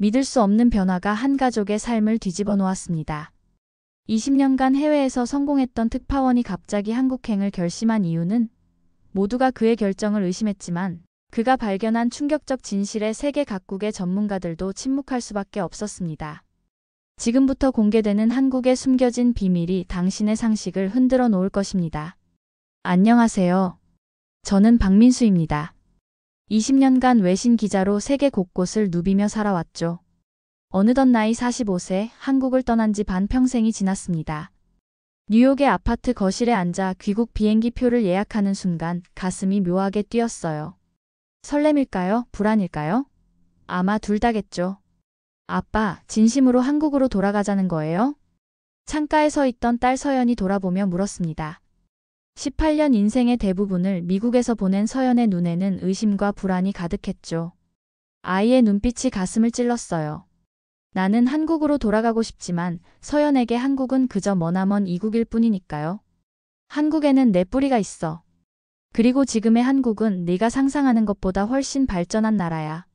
믿을 수 없는 변화가 한 가족의 삶을 뒤집어 놓았습니다. 20년간 해외에서 성공했던 특파원이 갑자기 한국행을 결심한 이유는 모두가 그의 결정을 의심했지만 그가 발견한 충격적 진실에 세계 각국의 전문가들도 침묵할 수밖에 없었습니다. 지금부터 공개되는 한국의 숨겨진 비밀이 당신의 상식을 흔들어 놓을 것입니다. 안녕하세요. 저는 박민수입니다. 20년간 외신 기자로 세계 곳곳을 누비며 살아왔죠. 어느덧 나이 45세, 한국을 떠난 지 반평생이 지났습니다. 뉴욕의 아파트 거실에 앉아 귀국 비행기 표를 예약하는 순간 가슴이 묘하게 뛰었어요. 설렘일까요? 불안일까요? 아마 둘 다겠죠. 아빠, 진심으로 한국으로 돌아가자는 거예요? 창가에 서 있던 딸 서연이 돌아보며 물었습니다. 18년 인생의 대부분을 미국에서 보낸 서연의 눈에는 의심과 불안이 가득했죠. 아이의 눈빛이 가슴을 찔렀어요. 나는 한국으로 돌아가고 싶지만 서연에게 한국은 그저 머나먼 이국일 뿐이니까요. 한국에는 내 뿌리가 있어. 그리고 지금의 한국은 네가 상상하는 것보다 훨씬 발전한 나라야.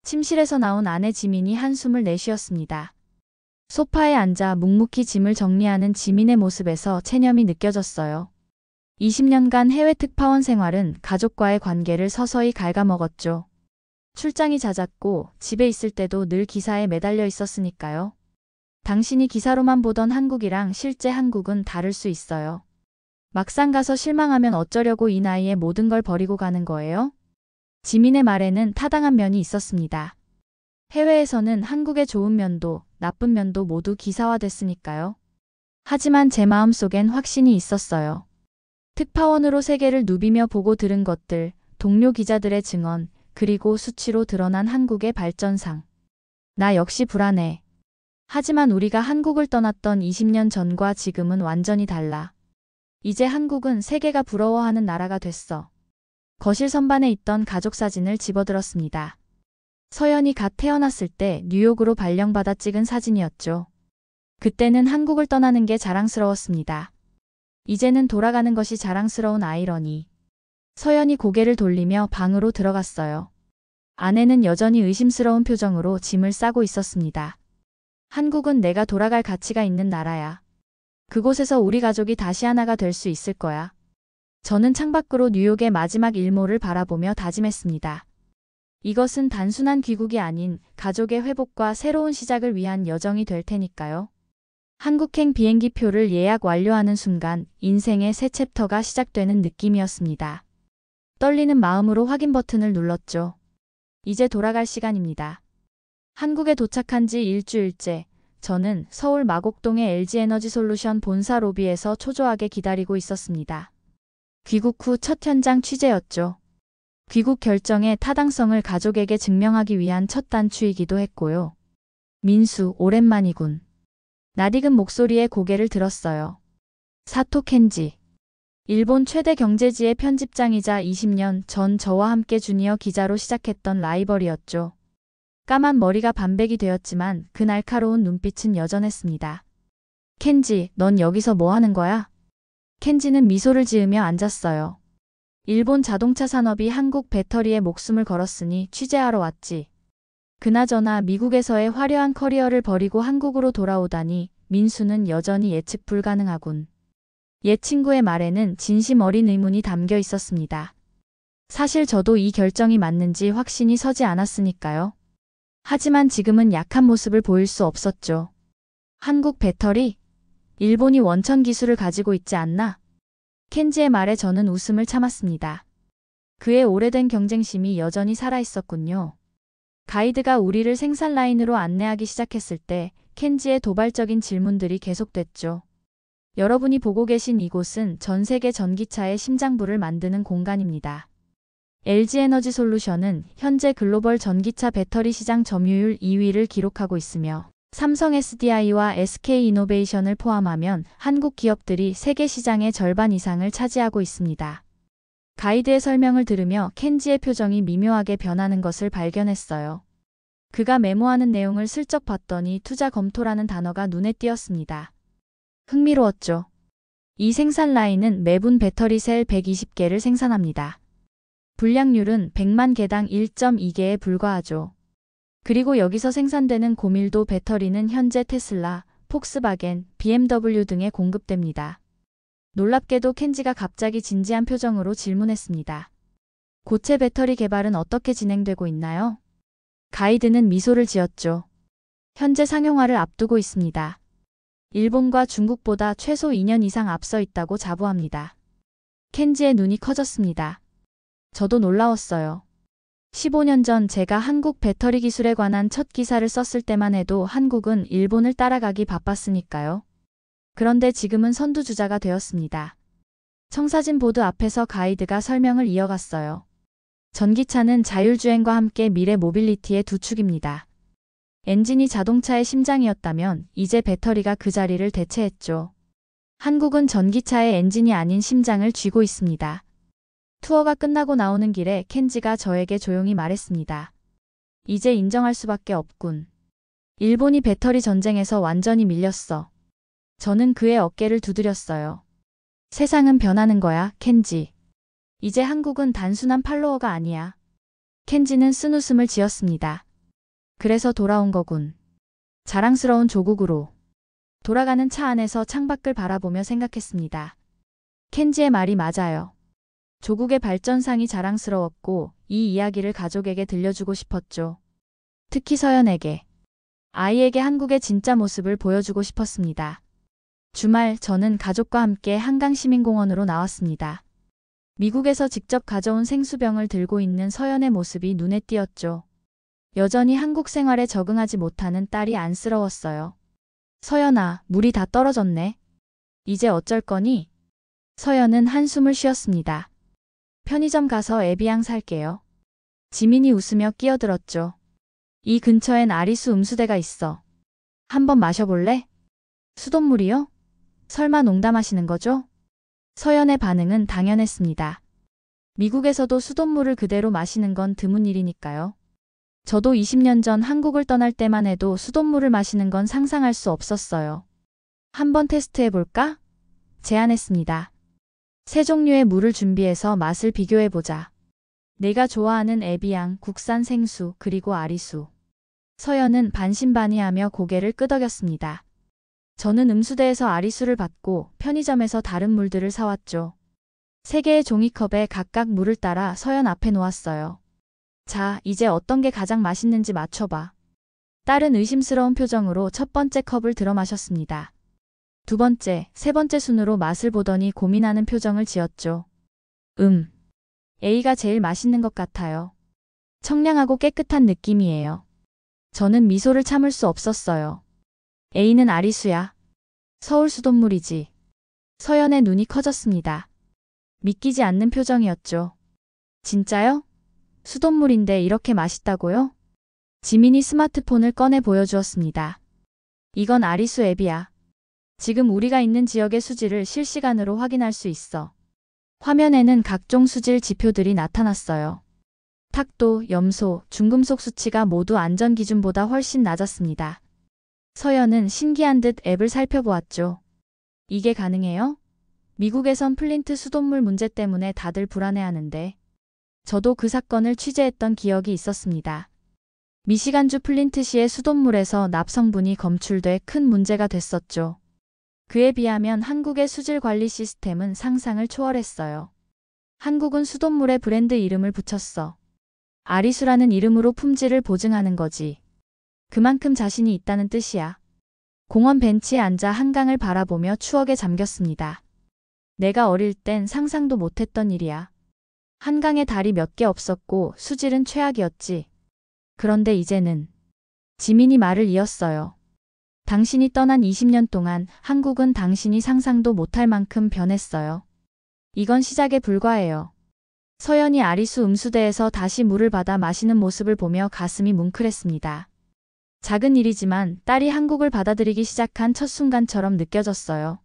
침실에서 나온 아내 지민이 한숨을 내쉬었습니다. 소파에 앉아 묵묵히 짐을 정리하는 지민의 모습에서 체념이 느껴졌어요. 20년간 해외 특파원 생활은 가족과의 관계를 서서히 갉아먹었죠. 출장이 잦았고 집에 있을 때도 늘 기사에 매달려 있었으니까요. 당신이 기사로만 보던 한국이랑 실제 한국은 다를 수 있어요. 막상 가서 실망하면 어쩌려고 이 나이에 모든 걸 버리고 가는 거예요? 지민의 말에는 타당한 면이 있었습니다. 해외에서는 한국의 좋은 면도 나쁜 면도 모두 기사화됐으니까요. 하지만 제 마음속엔 확신이 있었어요. 특파원으로 세계를 누비며 보고 들은 것들, 동료 기자들의 증언, 그리고 수치로 드러난 한국의 발전상. 나 역시 불안해. 하지만 우리가 한국을 떠났던 20년 전과 지금은 완전히 달라. 이제 한국은 세계가 부러워하는 나라가 됐어. 거실 선반에 있던 가족 사진을 집어들었습니다. 서연이 갓 태어났을 때 뉴욕으로 발령받아 찍은 사진이었죠. 그때는 한국을 떠나는 게 자랑스러웠습니다. 이제는 돌아가는 것이 자랑스러운 아이러니. 서연이 고개를 돌리며 방으로 들어갔어요. 아내는 여전히 의심스러운 표정으로 짐을 싸고 있었습니다. 한국은 내가 돌아갈 가치가 있는 나라야. 그곳에서 우리 가족이 다시 하나가 될 수 있을 거야. 저는 창밖으로 뉴욕의 마지막 일몰을 바라보며 다짐했습니다. 이것은 단순한 귀국이 아닌 가족의 회복과 새로운 시작을 위한 여정이 될 테니까요. 한국행 비행기 표를 예약 완료하는 순간 인생의 새 챕터가 시작되는 느낌이었습니다. 떨리는 마음으로 확인 버튼을 눌렀죠. 이제 돌아갈 시간입니다. 한국에 도착한 지 일주일째, 저는 서울 마곡동의 LG에너지솔루션 본사 로비에서 초조하게 기다리고 있었습니다. 귀국 후 첫 현장 취재였죠. 귀국 결정의 타당성을 가족에게 증명하기 위한 첫 단추이기도 했고요. 민수, 오랜만이군. 낯익은 목소리에 고개를 들었어요. 사토 켄지. 일본 최대 경제지의 편집장이자 20년 전 저와 함께 주니어 기자로 시작했던 라이벌이었죠. 까만 머리가 반백이 되었지만 그 날카로운 눈빛은 여전했습니다. 켄지, 넌 여기서 뭐 하는 거야? 켄지는 미소를 지으며 앉았어요. 일본 자동차 산업이 한국 배터리에 목숨을 걸었으니 취재하러 왔지. 그나저나 미국에서의 화려한 커리어를 버리고 한국으로 돌아오다니 민수는 여전히 예측 불가능하군. 옛 친구의 말에는 진심 어린 의문이 담겨 있었습니다. 사실 저도 이 결정이 맞는지 확신이 서지 않았으니까요. 하지만 지금은 약한 모습을 보일 수 없었죠. 한국 배터리? 일본이 원천 기술을 가지고 있지 않나? 켄지의 말에 저는 웃음을 참았습니다. 그의 오래된 경쟁심이 여전히 살아있었군요. 가이드가 우리를 생산 라인으로 안내하기 시작했을 때 켄지의 도발적인 질문들이 계속됐죠. 여러분이 보고 계신 이곳은 전 세계 전기차의 심장부를 만드는 공간입니다. LG에너지솔루션은 현재 글로벌 전기차 배터리 시장 점유율 2위를 기록하고 있으며 삼성 SDI와 SK이노베이션을 포함하면 한국 기업들이 세계 시장의 절반 이상을 차지하고 있습니다. 가이드의 설명을 들으며 켄지의 표정이 미묘하게 변하는 것을 발견했어요. 그가 메모하는 내용을 슬쩍 봤더니 투자 검토라는 단어가 눈에 띄었습니다. 흥미로웠죠. 이 생산 라인은 매분 배터리 셀 120개를 생산합니다. 불량률은 100만 개당 1.2개에 불과하죠. 그리고 여기서 생산되는 고밀도 배터리는 현재 테슬라, 폭스바겐, BMW 등에 공급됩니다. 놀랍게도 켄지가 갑자기 진지한 표정으로 질문했습니다. 고체 배터리 개발은 어떻게 진행되고 있나요? 가이드는 미소를 지었죠. 현재 상용화를 앞두고 있습니다. 일본과 중국보다 최소 2년 이상 앞서 있다고 자부합니다. 켄지의 눈이 커졌습니다. 저도 놀라웠어요. 15년 전 제가 한국 배터리 기술에 관한 첫 기사를 썼을 때만 해도 한국은 일본을 따라가기 바빴으니까요. 그런데 지금은 선두주자가 되었습니다. 청사진 보드 앞에서 가이드가 설명을 이어갔어요. 전기차는 자율주행과 함께 미래 모빌리티의 두 축입니다. 엔진이 자동차의 심장이었다면 이제 배터리가 그 자리를 대체했죠. 한국은 전기차의 엔진이 아닌 심장을 쥐고 있습니다. 투어가 끝나고 나오는 길에 켄지가 저에게 조용히 말했습니다. 이제 인정할 수밖에 없군. 일본이 배터리 전쟁에서 완전히 밀렸어. 저는 그의 어깨를 두드렸어요. 세상은 변하는 거야, 켄지. 이제 한국은 단순한 팔로워가 아니야. 켄지는 쓴웃음을 지었습니다. 그래서 돌아온 거군. 자랑스러운 조국으로. 돌아가는 차 안에서 창밖을 바라보며 생각했습니다. 켄지의 말이 맞아요. 조국의 발전상이 자랑스러웠고 이 이야기를 가족에게 들려주고 싶었죠. 특히 서연에게. 아이에게 한국의 진짜 모습을 보여주고 싶었습니다. 주말 저는 가족과 함께 한강시민공원으로 나왔습니다. 미국에서 직접 가져온 생수병을 들고 있는 서연의 모습이 눈에 띄었죠. 여전히 한국 생활에 적응하지 못하는 딸이 안쓰러웠어요. 서연아, 물이 다 떨어졌네. 이제 어쩔 거니? 서연은 한숨을 쉬었습니다. 편의점 가서 에비앙 살게요. 지민이 웃으며 끼어들었죠. 이 근처엔 아리수 음수대가 있어. 한번 마셔볼래? 수돗물이요? 설마 농담하시는 거죠? 서연의 반응은 당연했습니다. 미국에서도 수돗물을 그대로 마시는 건 드문 일이니까요. 저도 20년 전 한국을 떠날 때만 해도 수돗물을 마시는 건 상상할 수 없었어요. 한번 테스트해볼까? 제안했습니다. 세 종류의 물을 준비해서 맛을 비교해보자. 내가 좋아하는 에비앙, 국산 생수, 그리고 아리수. 서연은 반신반의하며 고개를 끄덕였습니다. 저는 음수대에서 아리수를 받고 편의점에서 다른 물들을 사왔죠. 3개의 종이컵에 각각 물을 따라 서연 앞에 놓았어요. 자, 이제 어떤 게 가장 맛있는지 맞춰봐. 딸은 의심스러운 표정으로 첫 번째 컵을 들어 마셨습니다. 두 번째, 세 번째 순으로 맛을 보더니 고민하는 표정을 지었죠. A가 제일 맛있는 것 같아요. 청량하고 깨끗한 느낌이에요. 저는 미소를 참을 수 없었어요. A는 아리수야. 서울 수돗물이지. 서연의 눈이 커졌습니다. 믿기지 않는 표정이었죠. 진짜요? 수돗물인데 이렇게 맛있다고요? 지민이 스마트폰을 꺼내 보여주었습니다. 이건 아리수 앱이야. 지금 우리가 있는 지역의 수질을 실시간으로 확인할 수 있어. 화면에는 각종 수질 지표들이 나타났어요. 탁도, 염소, 중금속 수치가 모두 안전 기준보다 훨씬 낮았습니다. 서연은 신기한 듯 앱을 살펴보았죠. 이게 가능해요? 미국에선 플린트 수돗물 문제 때문에 다들 불안해하는데 저도 그 사건을 취재했던 기억이 있었습니다. 미시간주 플린트시의 수돗물에서 납성분이 검출돼 큰 문제가 됐었죠. 그에 비하면 한국의 수질 관리 시스템은 상상을 초월했어요. 한국은 수돗물에 브랜드 이름을 붙였어. 아리수라는 이름으로 품질을 보증하는 거지. 그만큼 자신이 있다는 뜻이야. 공원 벤치에 앉아 한강을 바라보며 추억에 잠겼습니다. 내가 어릴 땐 상상도 못했던 일이야. 한강에 달이 몇 개 없었고 수질은 최악이었지. 그런데 이제는. 지민이 말을 이었어요. 당신이 떠난 20년 동안 한국은 당신이 상상도 못할 만큼 변했어요. 이건 시작에 불과해요. 서연이 아리수 음수대에서 다시 물을 받아 마시는 모습을 보며 가슴이 뭉클했습니다. 작은 일이지만 딸이 한국을 받아들이기 시작한 첫 순간처럼 느껴졌어요.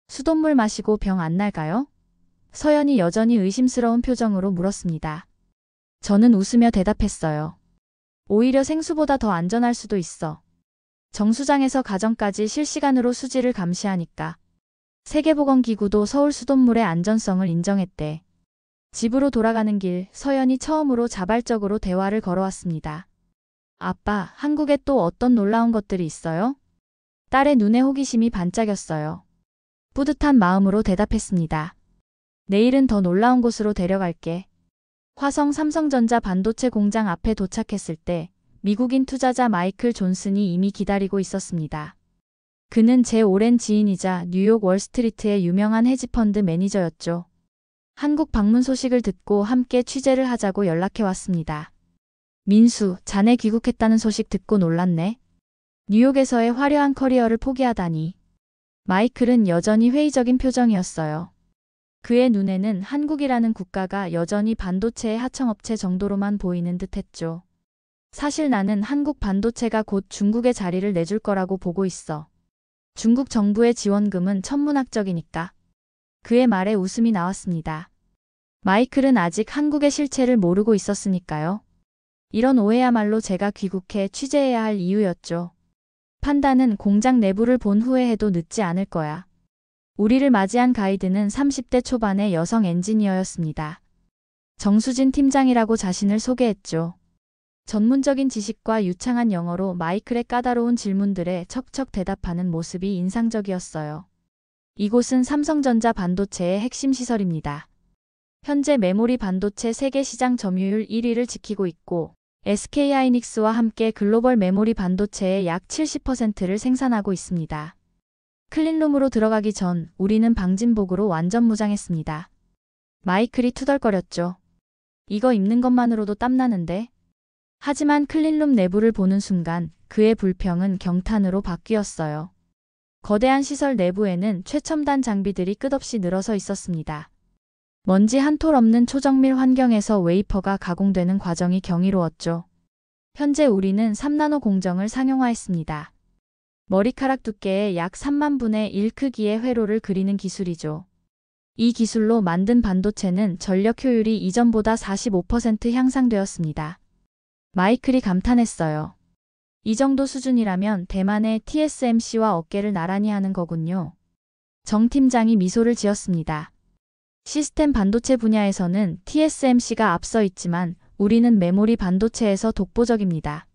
수돗물 마시고 병 안 날까요? 서연이 여전히 의심스러운 표정으로 물었습니다. 저는 웃으며 대답했어요. 오히려 생수보다 더 안전할 수도 있어. 정수장에서 가정까지 실시간으로 수질을 감시하니까. 세계보건기구도 서울 수돗물의 안전성을 인정했대. 집으로 돌아가는 길, 서연이 처음으로 자발적으로 대화를 걸어왔습니다. 아빠, 한국에 또 어떤 놀라운 것들이 있어요? 딸의 눈에 호기심이 반짝였어요. 뿌듯한 마음으로 대답했습니다. 내일은 더 놀라운 곳으로 데려갈게. 화성 삼성전자 반도체 공장 앞에 도착했을 때 미국인 투자자 마이클 존슨이 이미 기다리고 있었습니다. 그는 제 오랜 지인이자 뉴욕 월스트리트의 유명한 헤지펀드 매니저였죠. 한국 방문 소식을 듣고 함께 취재를 하자고 연락해 왔습니다. 민수, 자네 귀국했다는 소식 듣고 놀랐네. 뉴욕에서의 화려한 커리어를 포기하다니. 마이클은 여전히 회의적인 표정이었어요. 그의 눈에는 한국이라는 국가가 여전히 반도체의 하청업체 정도로만 보이는 듯했죠. 사실 나는 한국 반도체가 곧 중국의 자리를 내줄 거라고 보고 있어. 중국 정부의 지원금은 천문학적이니까. 그의 말에 웃음이 나왔습니다. 마이클은 아직 한국의 실체를 모르고 있었으니까요. 이런 오해야말로 제가 귀국해 취재해야 할 이유였죠. 판단은 공장 내부를 본 후에 해도 늦지 않을 거야. 우리를 맞이한 가이드는 30대 초반의 여성 엔지니어였습니다. 정수진 팀장이라고 자신을 소개했죠. 전문적인 지식과 유창한 영어로 마이클의 까다로운 질문들에 척척 대답하는 모습이 인상적이었어요. 이곳은 삼성전자 반도체의 핵심 시설입니다. 현재 메모리 반도체 세계 시장 점유율 1위를 지키고 있고 SK하이닉스와 함께 글로벌 메모리 반도체의 약 70%를 생산하고 있습니다. 클린룸으로 들어가기 전 우리는 방진복으로 완전 무장했습니다. 마이클이 투덜거렸죠. 이거 입는 것만으로도 땀나는데. 하지만 클린룸 내부를 보는 순간 그의 불평은 경탄으로 바뀌었어요. 거대한 시설 내부에는 최첨단 장비들이 끝없이 늘어서 있었습니다. 먼지 한 톨 없는 초정밀 환경에서 웨이퍼가 가공되는 과정이 경이로웠죠. 현재 우리는 3나노 공정을 상용화했습니다. 머리카락 두께의 약 3만 분의 1 크기의 회로를 그리는 기술이죠. 이 기술로 만든 반도체는 전력 효율이 이전보다 45% 향상되었습니다. 마이클이 감탄했어요. 이 정도 수준이라면 대만의 TSMC와 어깨를 나란히 하는 거군요. 정 팀장이 미소를 지었습니다. 시스템 반도체 분야에서는 TSMC가 앞서 있지만 우리는 메모리 반도체에서 독보적입니다.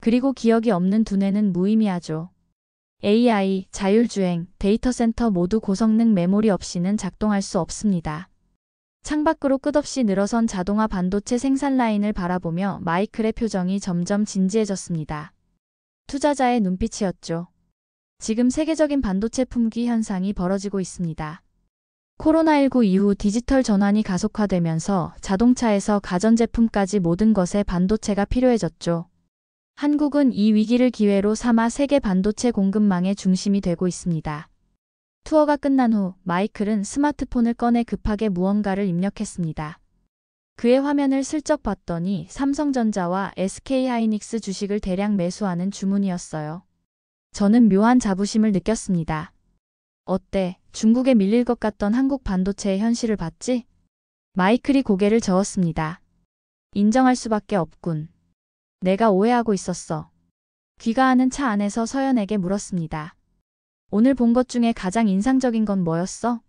그리고 기억이 없는 두뇌는 무의미하죠. AI, 자율주행, 데이터 센터 모두 고성능 메모리 없이는 작동할 수 없습니다. 창밖으로 끝없이 늘어선 자동화 반도체 생산 라인을 바라보며 마이클의 표정이 점점 진지해졌습니다. 투자자의 눈빛이었죠. 지금 세계적인 반도체 품귀 현상이 벌어지고 있습니다. 코로나19 이후 디지털 전환이 가속화되면서 자동차에서 가전제품까지 모든 것에 반도체가 필요해졌죠. 한국은 이 위기를 기회로 삼아 세계 반도체 공급망의 중심이 되고 있습니다. 투어가 끝난 후 마이클은 스마트폰을 꺼내 급하게 무언가를 입력했습니다. 그의 화면을 슬쩍 봤더니 삼성전자와 SK하이닉스 주식을 대량 매수하는 주문이었어요. 저는 묘한 자부심을 느꼈습니다. 어때? 중국에 밀릴 것 같던 한국 반도체의 현실을 봤지? 마이클이 고개를 저었습니다. 인정할 수밖에 없군. 내가 오해하고 있었어. 귀가하는 차 안에서 서연에게 물었습니다. 오늘 본 것 중에 가장 인상적인 건 뭐였어?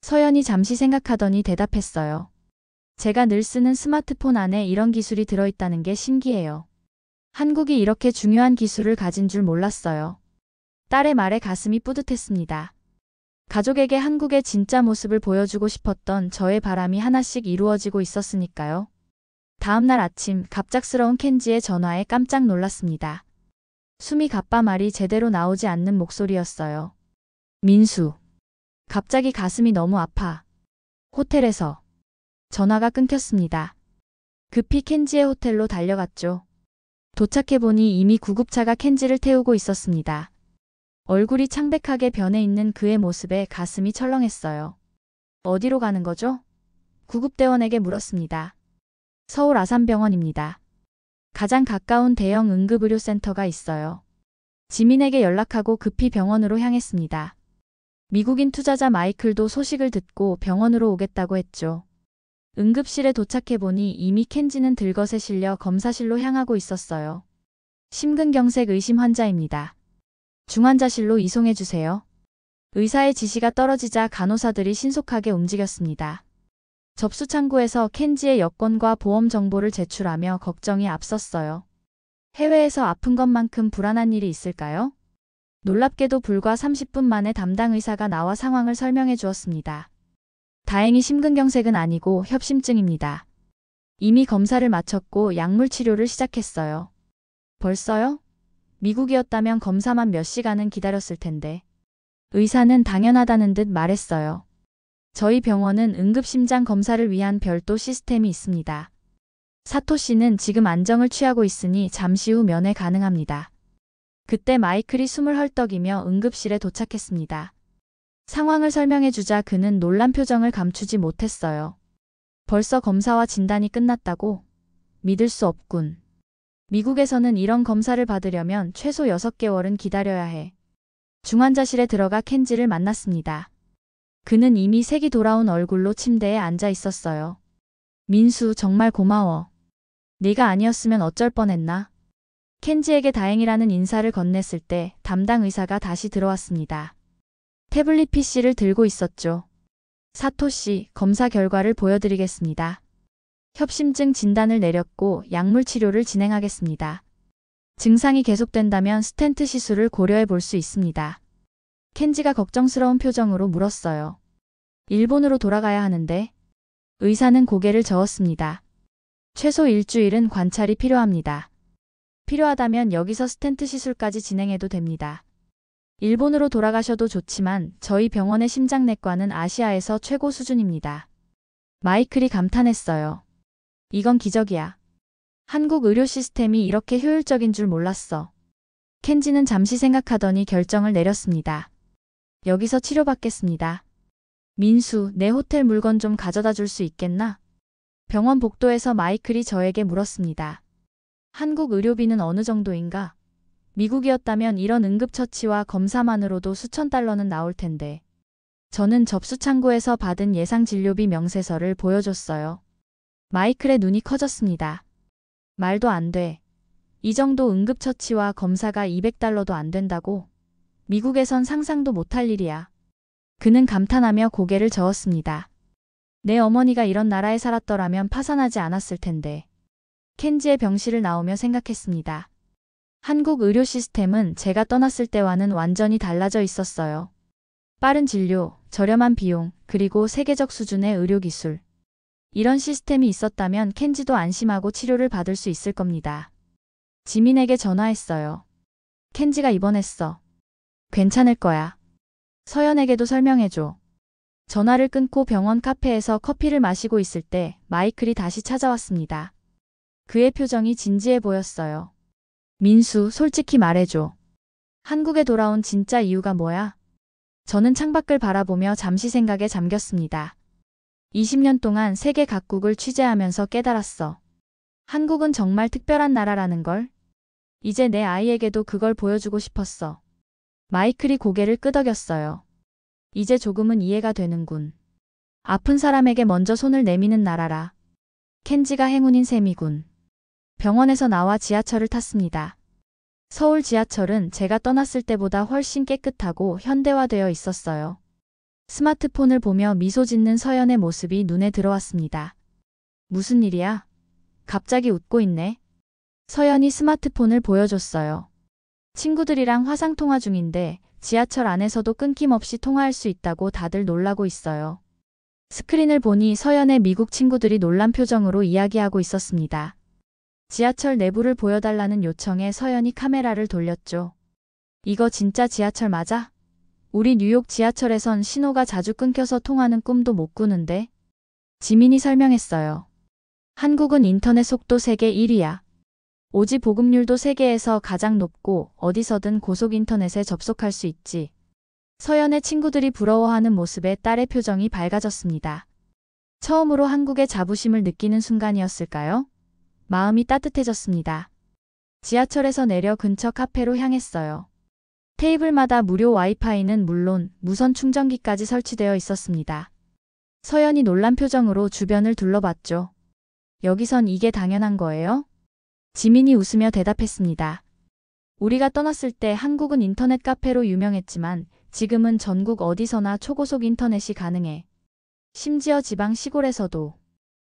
서연이 잠시 생각하더니 대답했어요. 제가 늘 쓰는 스마트폰 안에 이런 기술이 들어있다는 게 신기해요. 한국이 이렇게 중요한 기술을 가진 줄 몰랐어요. 딸의 말에 가슴이 뿌듯했습니다. 가족에게 한국의 진짜 모습을 보여주고 싶었던 저의 바람이 하나씩 이루어지고 있었으니까요. 다음 날 아침 갑작스러운 켄지의 전화에 깜짝 놀랐습니다. 숨이 가빠 말이 제대로 나오지 않는 목소리였어요. 민수. 갑자기 가슴이 너무 아파. 호텔에서. 전화가 끊겼습니다. 급히 켄지의 호텔로 달려갔죠. 도착해보니 이미 구급차가 켄지를 태우고 있었습니다. 얼굴이 창백하게 변해 있는 그의 모습에 가슴이 철렁했어요. 어디로 가는 거죠? 구급대원에게 물었습니다. 서울 아산병원입니다. 가장 가까운 대형 응급의료센터가 있어요. 지민에게 연락하고 급히 병원으로 향했습니다. 미국인 투자자 마이클도 소식을 듣고 병원으로 오겠다고 했죠. 응급실에 도착해보니 이미 켄지는 들것에 실려 검사실로 향하고 있었어요. 심근경색 의심 환자입니다. 중환자실로 이송해주세요. 의사의 지시가 떨어지자 간호사들이 신속하게 움직였습니다. 접수 창구에서 켄지의 여권과 보험 정보를 제출하며 걱정이 앞섰어요. 해외에서 아픈 것만큼 불안한 일이 있을까요? 놀랍게도 불과 30분 만에 담당 의사가 나와 상황을 설명해 주었습니다. 다행히 심근경색은 아니고 협심증입니다. 이미 검사를 마쳤고 약물 치료를 시작했어요. 벌써요? 미국이었다면 검사만 몇 시간은 기다렸을 텐데. 의사는 당연하다는 듯 말했어요. 저희 병원은 응급심장 검사를 위한 별도 시스템이 있습니다. 사토 씨는 지금 안정을 취하고 있으니 잠시 후 면회 가능합니다. 그때 마이클이 숨을 헐떡이며 응급실에 도착했습니다. 상황을 설명해 주자 그는 놀란 표정을 감추지 못했어요. 벌써 검사와 진단이 끝났다고? 믿을 수 없군. 미국에서는 이런 검사를 받으려면 최소 6개월은 기다려야 해. 중환자실에 들어가 켄지를 만났습니다. 그는 이미 색이 돌아온 얼굴로 침대에 앉아 있었어요. 민수, 정말 고마워. 네가 아니었으면 어쩔 뻔했나? 켄지에게 다행이라는 인사를 건넸을 때 담당 의사가 다시 들어왔습니다. 태블릿 PC를 들고 있었죠. 사토 씨, 검사 결과를 보여드리겠습니다. 협심증 진단을 내렸고 약물 치료를 진행하겠습니다. 증상이 계속된다면 스텐트 시술을 고려해 볼 수 있습니다. 켄지가 걱정스러운 표정으로 물었어요. 일본으로 돌아가야 하는데? 의사는 고개를 저었습니다. 최소 일주일은 관찰이 필요합니다. 필요하다면 여기서 스텐트 시술까지 진행해도 됩니다. 일본으로 돌아가셔도 좋지만 저희 병원의 심장내과는 아시아에서 최고 수준입니다. 마이클이 감탄했어요. 이건 기적이야. 한국 의료 시스템이 이렇게 효율적인 줄 몰랐어. 켄지는 잠시 생각하더니 결정을 내렸습니다. 여기서 치료받겠습니다. 민수, 내 호텔 물건 좀 가져다 줄 수 있겠나? 병원 복도에서 마이클이 저에게 물었습니다. 한국 의료비는 어느 정도인가? 미국이었다면 이런 응급처치와 검사만으로도 수천 달러는 나올 텐데. 저는 접수창구에서 받은 예상진료비 명세서를 보여줬어요. 마이클의 눈이 커졌습니다. 말도 안 돼. 이 정도 응급처치와 검사가 200달러도 안 된다고? 미국에선 상상도 못할 일이야. 그는 감탄하며 고개를 저었습니다. 내 어머니가 이런 나라에 살았더라면 파산하지 않았을 텐데. 켄지의 병실을 나오며 생각했습니다. 한국 의료 시스템은 제가 떠났을 때와는 완전히 달라져 있었어요. 빠른 진료, 저렴한 비용, 그리고 세계적 수준의 의료기술. 이런 시스템이 있었다면 켄지도 안심하고 치료를 받을 수 있을 겁니다. 지민에게 전화했어요. 켄지가 입원했어. 괜찮을 거야. 서연에게도 설명해줘. 전화를 끊고 병원 카페에서 커피를 마시고 있을 때 마이클이 다시 찾아왔습니다. 그의 표정이 진지해 보였어요. 민수, 솔직히 말해줘. 한국에 돌아온 진짜 이유가 뭐야? 저는 창밖을 바라보며 잠시 생각에 잠겼습니다. 20년 동안 세계 각국을 취재하면서 깨달았어. 한국은 정말 특별한 나라라는 걸. 이제 내 아이에게도 그걸 보여주고 싶었어. 마이클이 고개를 끄덕였어요. 이제 조금은 이해가 되는군. 아픈 사람에게 먼저 손을 내미는 나라라. 켄지가 행운인 셈이군. 병원에서 나와 지하철을 탔습니다. 서울 지하철은 제가 떠났을 때보다 훨씬 깨끗하고 현대화되어 있었어요. 스마트폰을 보며 미소 짓는 서연의 모습이 눈에 들어왔습니다. 무슨 일이야? 갑자기 웃고 있네. 서연이 스마트폰을 보여줬어요. 친구들이랑 화상통화 중인데 지하철 안에서도 끊김없이 통화할 수 있다고 다들 놀라고 있어요. 스크린을 보니 서연의 미국 친구들이 놀란 표정으로 이야기하고 있었습니다. 지하철 내부를 보여달라는 요청에 서연이 카메라를 돌렸죠. 이거 진짜 지하철 맞아? 우리 뉴욕 지하철에선 신호가 자주 끊겨서 통화는 꿈도 못 꾸는데? 지민이 설명했어요. 한국은 인터넷 속도 세계 1위야. 오지 보급률도 세계에서 가장 높고 어디서든 고속 인터넷에 접속할 수 있지. 서연의 친구들이 부러워하는 모습에 딸의 표정이 밝아졌습니다. 처음으로 한국의 자부심을 느끼는 순간이었을까요? 마음이 따뜻해졌습니다. 지하철에서 내려 근처 카페로 향했어요. 테이블마다 무료 와이파이는 물론 무선 충전기까지 설치되어 있었습니다. 서연이 놀란 표정으로 주변을 둘러봤죠. 여기선 이게 당연한 거예요? 지민이 웃으며 대답했습니다. 우리가 떠났을 때 한국은 인터넷 카페로 유명했지만 지금은 전국 어디서나 초고속 인터넷이 가능해. 심지어 지방 시골에서도.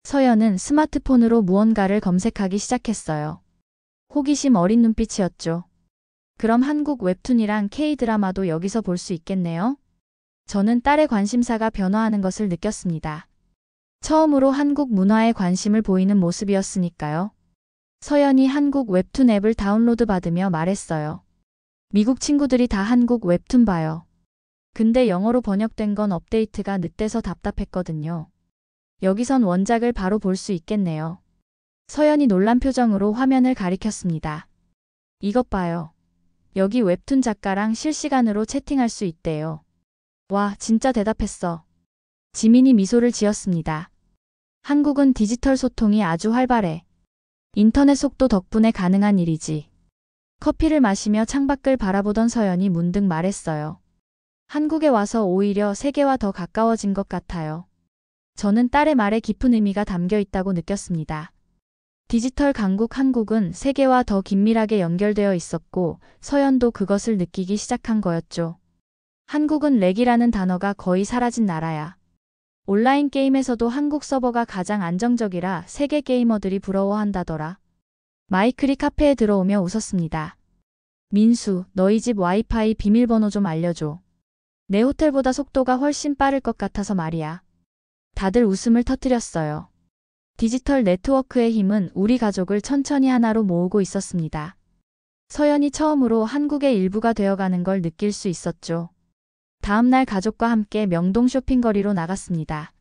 서연은 스마트폰으로 무언가를 검색하기 시작했어요. 호기심 어린 눈빛이었죠. 그럼 한국 웹툰이랑 K-드라마도 여기서 볼 수 있겠네요? 저는 딸의 관심사가 변화하는 것을 느꼈습니다. 처음으로 한국 문화에 관심을 보이는 모습이었으니까요. 서연이 한국 웹툰 앱을 다운로드 받으며 말했어요. 미국 친구들이 다 한국 웹툰 봐요. 근데 영어로 번역된 건 업데이트가 늦대서 답답했거든요. 여기선 원작을 바로 볼 수 있겠네요. 서연이 놀란 표정으로 화면을 가리켰습니다. 이것 봐요. 여기 웹툰 작가랑 실시간으로 채팅할 수 있대요. 와, 진짜 대답했어. 지민이 미소를 지었습니다. 한국은 디지털 소통이 아주 활발해. 인터넷 속도 덕분에 가능한 일이지. 커피를 마시며 창밖을 바라보던 서연이 문득 말했어요. 한국에 와서 오히려 세계와 더 가까워진 것 같아요. 저는 딸의 말에 깊은 의미가 담겨 있다고 느꼈습니다. 디지털 강국 한국은 세계와 더 긴밀하게 연결되어 있었고 서연도 그것을 느끼기 시작한 거였죠. 한국은 렉이라는 단어가 거의 사라진 나라야. 온라인 게임에서도 한국 서버가 가장 안정적이라 세계 게이머들이 부러워한다더라. 마이클이 카페에 들어오며 웃었습니다. 민수, 너희 집 와이파이 비밀번호 좀 알려줘. 내 호텔보다 속도가 훨씬 빠를 것 같아서 말이야. 다들 웃음을 터뜨렸어요. 디지털 네트워크의 힘은 우리 가족을 천천히 하나로 모으고 있었습니다. 서연이 처음으로 한국의 일부가 되어가는 걸 느낄 수 있었죠. 다음 날 가족과 함께 명동 쇼핑거리로 나갔습니다.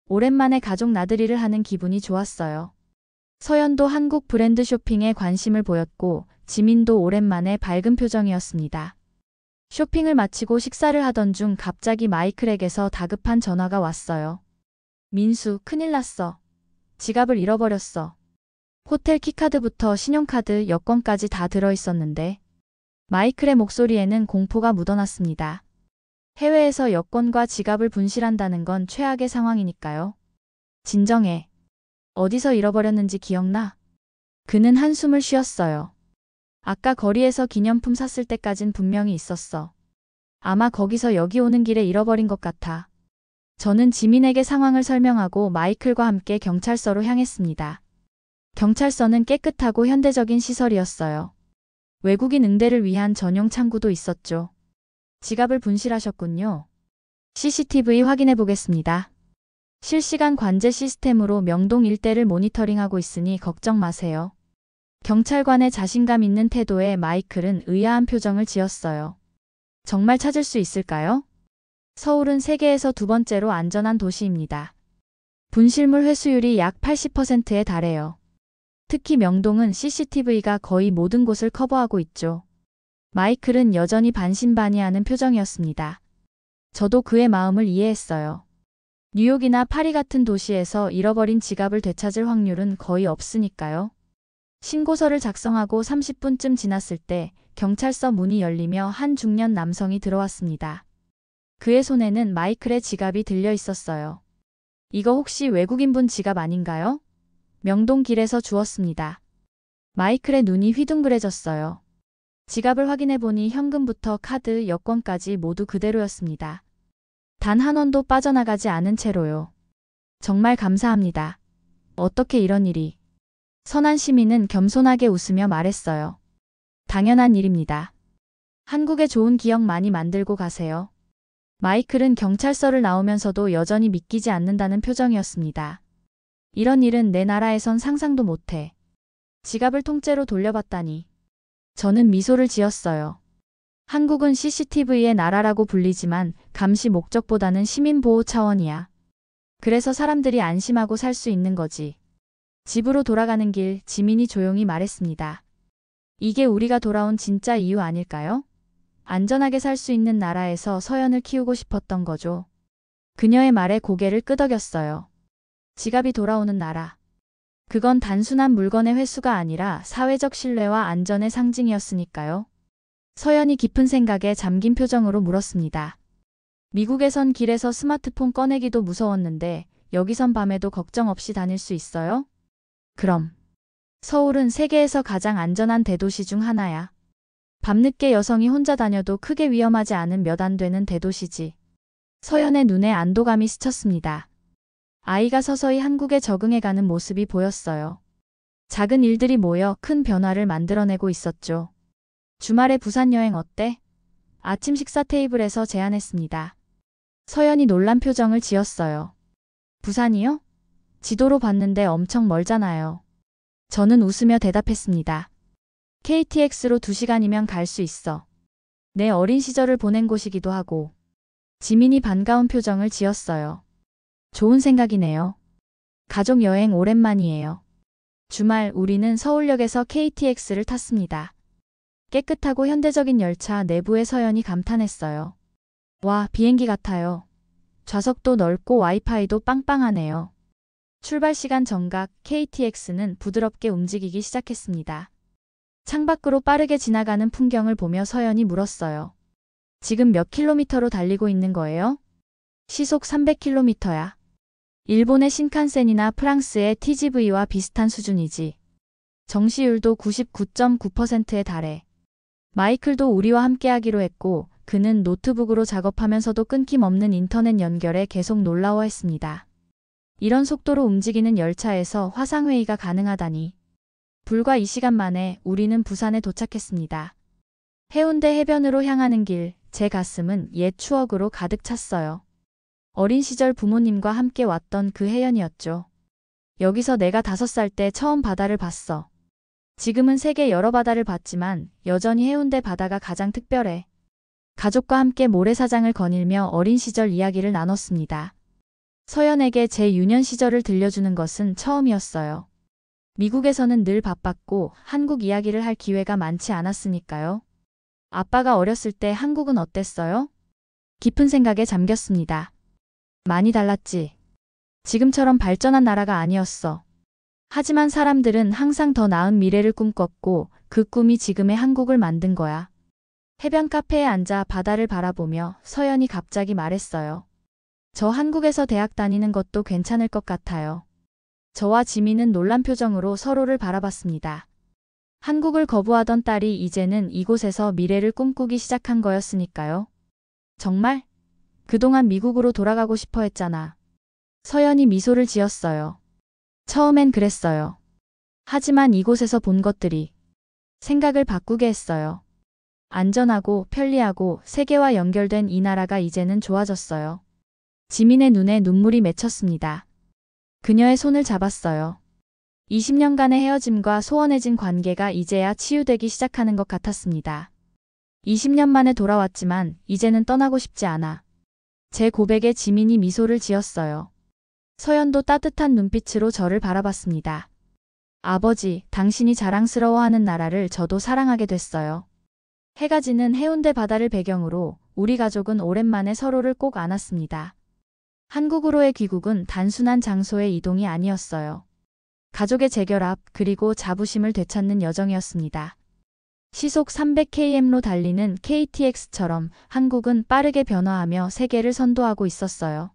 오랜만에 가족 나들이를 하는 기분이 좋았어요. 서연도 한국 브랜드 쇼핑에 관심을 보였고 지민도 오랜만에 밝은 표정이었습니다. 쇼핑을 마치고 식사를 하던 중 갑자기 마이클에게서 다급한 전화가 왔어요. 민수, 큰일 났어. 지갑을 잃어버렸어. 호텔 키카드부터 신용카드, 여권까지 다 들어있었는데. 마이클의 목소리에는 공포가 묻어났습니다. 해외에서 여권과 지갑을 분실한다는 건 최악의 상황이니까요. 진정해. 어디서 잃어버렸는지 기억나? 그는 한숨을 쉬었어요. 아까 거리에서 기념품 샀을 때까진 분명히 있었어. 아마 거기서 여기 오는 길에 잃어버린 것 같아. 저는 지민에게 상황을 설명하고 마이클과 함께 경찰서로 향했습니다. 경찰서는 깨끗하고 현대적인 시설이었어요. 외국인 응대를 위한 전용 창구도 있었죠. 지갑을 분실하셨군요. CCTV 확인해 보겠습니다. 실시간 관제 시스템으로 명동 일대를 모니터링하고 있으니 걱정 마세요. 경찰관의 자신감 있는 태도에 마이클은 의아한 표정을 지었어요. 정말 찾을 수 있을까요? 서울은 세계에서 두 번째로 안전한 도시입니다. 분실물 회수율이 약 80%에 달해요. 특히 명동은 CCTV가 거의 모든 곳을 커버하고 있죠. 마이클은 여전히 반신반의하는 표정이었습니다. 저도 그의 마음을 이해했어요. 뉴욕이나 파리 같은 도시에서 잃어버린 지갑을 되찾을 확률은 거의 없으니까요. 신고서를 작성하고 30분쯤 지났을 때 경찰서 문이 열리며 한 중년 남성이 들어왔습니다. 그의 손에는 마이클의 지갑이 들려 있었어요. 이거 혹시 외국인분 지갑 아닌가요? 명동 길에서 주웠습니다. 마이클의 눈이 휘둥그레졌어요. 지갑을 확인해보니 현금부터 카드, 여권까지 모두 그대로였습니다. 단 한 원도 빠져나가지 않은 채로요. 정말 감사합니다. 어떻게 이런 일이. 선한 시민은 겸손하게 웃으며 말했어요. 당연한 일입니다. 한국에 좋은 기억 많이 만들고 가세요. 마이클은 경찰서를 나오면서도 여전히 믿기지 않는다는 표정이었습니다. 이런 일은 내 나라에선 상상도 못해. 지갑을 통째로 돌려받다니. 저는 미소를 지었어요. 한국은 CCTV의 나라라고 불리지만 감시 목적보다는 시민보호 차원이야. 그래서 사람들이 안심하고 살 수 있는 거지. 집으로 돌아가는 길 지민이 조용히 말했습니다. 이게 우리가 돌아온 진짜 이유 아닐까요? 안전하게 살 수 있는 나라에서 서연을 키우고 싶었던 거죠. 그녀의 말에 고개를 끄덕였어요. 지갑이 돌아오는 나라. 그건 단순한 물건의 회수가 아니라 사회적 신뢰와 안전의 상징이었으니까요. 서연이 깊은 생각에 잠긴 표정으로 물었습니다. 미국에선 길에서 스마트폰 꺼내기도 무서웠는데 여기선 밤에도 걱정 없이 다닐 수 있어요? 그럼. 서울은 세계에서 가장 안전한 대도시 중 하나야. 밤늦게 여성이 혼자 다녀도 크게 위험하지 않은 몇 안 되는 대도시지. 서연의 눈에 안도감이 스쳤습니다. 아이가 서서히 한국에 적응해가는 모습이 보였어요. 작은 일들이 모여 큰 변화를 만들어내고 있었죠. 주말에 부산 여행 어때? 아침 식사 테이블에서 제안했습니다. 서연이 놀란 표정을 지었어요. 부산이요? 지도로 봤는데 엄청 멀잖아요. 저는 웃으며 대답했습니다. KTX로 2시간이면 갈 수 있어. 내 어린 시절을 보낸 곳이기도 하고. 지민이 반가운 표정을 지었어요. 좋은 생각이네요. 가족 여행 오랜만이에요. 주말 우리는 서울역에서 KTX를 탔습니다. 깨끗하고 현대적인 열차 내부에 서연이 감탄했어요. 와, 비행기 같아요. 좌석도 넓고 와이파이도 빵빵하네요. 출발 시간 정각 KTX는 부드럽게 움직이기 시작했습니다. 창밖으로 빠르게 지나가는 풍경을 보며 서연이 물었어요. 지금 몇 킬로미터로 달리고 있는 거예요? 시속 300km야. 일본의 신칸센이나 프랑스의 TGV와 비슷한 수준이지. 정시율도 99.9%에 달해. 마이클도 우리와 함께하기로 했고 그는 노트북으로 작업하면서도 끊김없는 인터넷 연결에 계속 놀라워했습니다. 이런 속도로 움직이는 열차에서 화상회의가 가능하다니. 불과 2시간 만에 우리는 부산에 도착했습니다. 해운대 해변으로 향하는 길, 제 가슴은 옛 추억으로 가득 찼어요. 어린 시절 부모님과 함께 왔던 그 해연이었죠. 여기서 내가 5살 때 처음 바다를 봤어. 지금은 세계 여러 바다를 봤지만 여전히 해운대 바다가 가장 특별해. 가족과 함께 모래사장을 거닐며 어린 시절 이야기를 나눴습니다. 서연에게 제 유년 시절을 들려주는 것은 처음이었어요. 미국에서는 늘 바빴고 한국 이야기를 할 기회가 많지 않았으니까요. 아빠가 어렸을 때 한국은 어땠어요? 깊은 생각에 잠겼습니다. 많이 달랐지. 지금처럼 발전한 나라가 아니었어. 하지만 사람들은 항상 더 나은 미래를 꿈꿨고 그 꿈이 지금의 한국을 만든 거야. 해변 카페에 앉아 바다를 바라보며 서연이 갑자기 말했어요. 저 한국에서 대학 다니는 것도 괜찮을 것 같아요. 저와 지민은 놀란 표정으로 서로를 바라봤습니다. 한국을 거부하던 딸이 이제는 이곳에서 미래를 꿈꾸기 시작한 거였으니까요. 정말? 그동안 미국으로 돌아가고 싶어 했잖아. 서연이 미소를 지었어요. 처음엔 그랬어요. 하지만 이곳에서 본 것들이 생각을 바꾸게 했어요. 안전하고 편리하고 세계와 연결된 이 나라가 이제는 좋아졌어요. 지민의 눈에 눈물이 맺혔습니다. 그녀의 손을 잡았어요. 20년간의 헤어짐과 소원해진 관계가 이제야 치유되기 시작하는 것 같았습니다. 20년 만에 돌아왔지만 이제는 떠나고 싶지 않아. 제 고백에 지민이 미소를 지었어요. 서연도 따뜻한 눈빛으로 저를 바라봤습니다. 아버지, 당신이 자랑스러워하는 나라를 저도 사랑하게 됐어요. 해가 지는 해운대 바다를 배경으로 우리 가족은 오랜만에 서로를 꼭 안았습니다. 한국으로의 귀국은 단순한 장소의 이동이 아니었어요. 가족의 재결합 그리고 자부심을 되찾는 여정이었습니다. 시속 300km로 달리는 KTX처럼 한국은 빠르게 변화하며 세계를 선도하고 있었어요.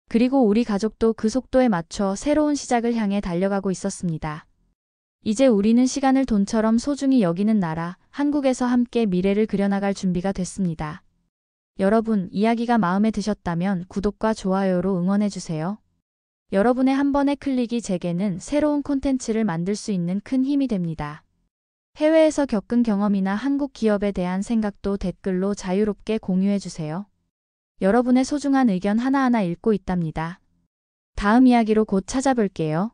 그리고 우리 가족도 그 속도에 맞춰 새로운 시작을 향해 달려가고 있었습니다. 이제 우리는 시간을 돈처럼 소중히 여기는 나라, 한국에서 함께 미래를 그려나갈 준비가 됐습니다. 여러분, 이야기가 마음에 드셨다면 구독과 좋아요로 응원해주세요. 여러분의 한 번의 클릭이 제게는 새로운 콘텐츠를 만들 수 있는 큰 힘이 됩니다. 해외에서 겪은 경험이나 한국 기업에 대한 생각도 댓글로 자유롭게 공유해주세요. 여러분의 소중한 의견 하나하나 읽고 있답니다. 다음 이야기로 곧 찾아볼게요.